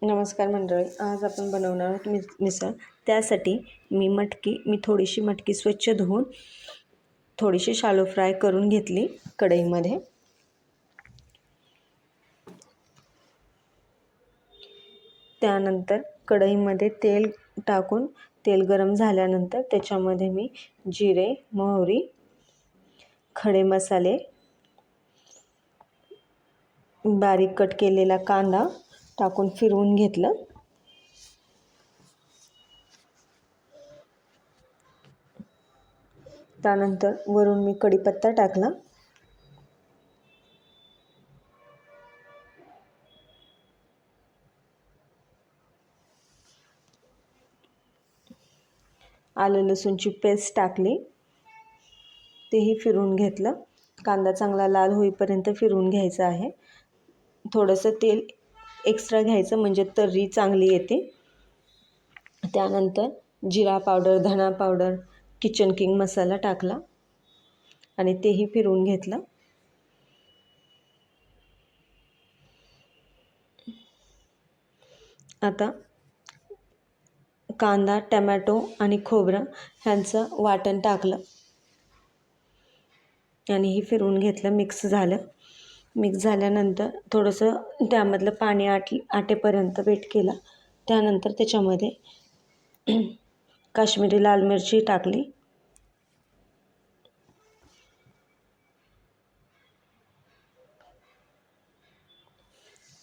नमस्कार मंडळी, आज आपण बनवणार आहोत मिसळ। त्यासाठी मी थोडीशी मटकी स्वच्छ धुवून थोडीशी शालो फ्राय करून घेतली कढईमध्ये। त्यानंतर कढईमध्ये तेल टाकून तेल गरम झाल्यानंतर त्याच्यामध्ये मी जिरे, मोहरी, खडे मसाले, बारीक कट केलेला कांदा टाकून फिरवून घेतलं। त्यानंतर वरून मी कढीपत्ता टाकला। आलं लसूणची पेस्ट टाकली, तेही फिरवून घेतलं। कांदा चांगला लाल होईपर्यंत फिरवून घ्यायचा आहे। थोडंसं तेल एक्स्ट्रा घ्यायचं म्हणजे तर्री चांगली येते। त्यानंतर जिरा पावडर, धना पावडर, किचन किंग मसाला टाकला आणि तेही फिरवून घेतलं। आता कांदा, टमॅटो आणि खोबरं ह्यांचं वाटण टाकलं आणि ही फिरवून घेतलं। मिक्स झाल्यानंतर थोडंसं त्यामधलं पाणी आटेपर्यंत वेट केला। त्यानंतर त्याच्यामध्ये काश्मीरी लाल मिरची टाकली,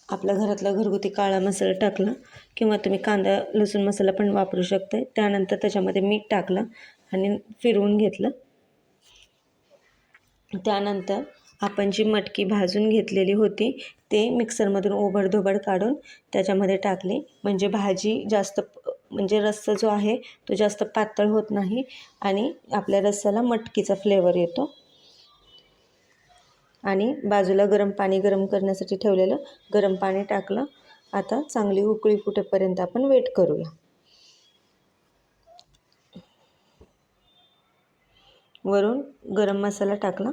आपल्या घरातला घरगुती काळा मसाला टाकला किंवा तुम्ही कांदा लसूण मसाला पण वापरू शकता। त्यानंतर त्याच्यामध्ये मीठ टाकलं आणि फिरवून घेतलं। त्यानंतर आपण जी मटकी भाजून घेतलेली होती ते मिक्सरमधून ओबडधोबड काढून त्याच्यामध्ये टाकली, म्हणजे भाजी जास्त म्हणजे रस्सा जो आहे तो जास्त पातळ होत नाही आणि आपल्या रस्स्याला मटकीचा फ्लेवर येतो। आणि बाजूला गरम पाणी गरम करण्यासाठी ठेवलेलं गरम पाणी टाकलं। आता चांगली उकळी फुटेपर्यंत आपण वेट करूया। वरून गरम मसाला टाकला।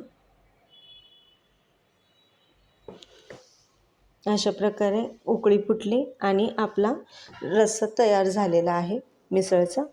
अशा प्रकारे उकळी फुटली आणि आपला रस्सा तयार झालेला आहे मिसळचा।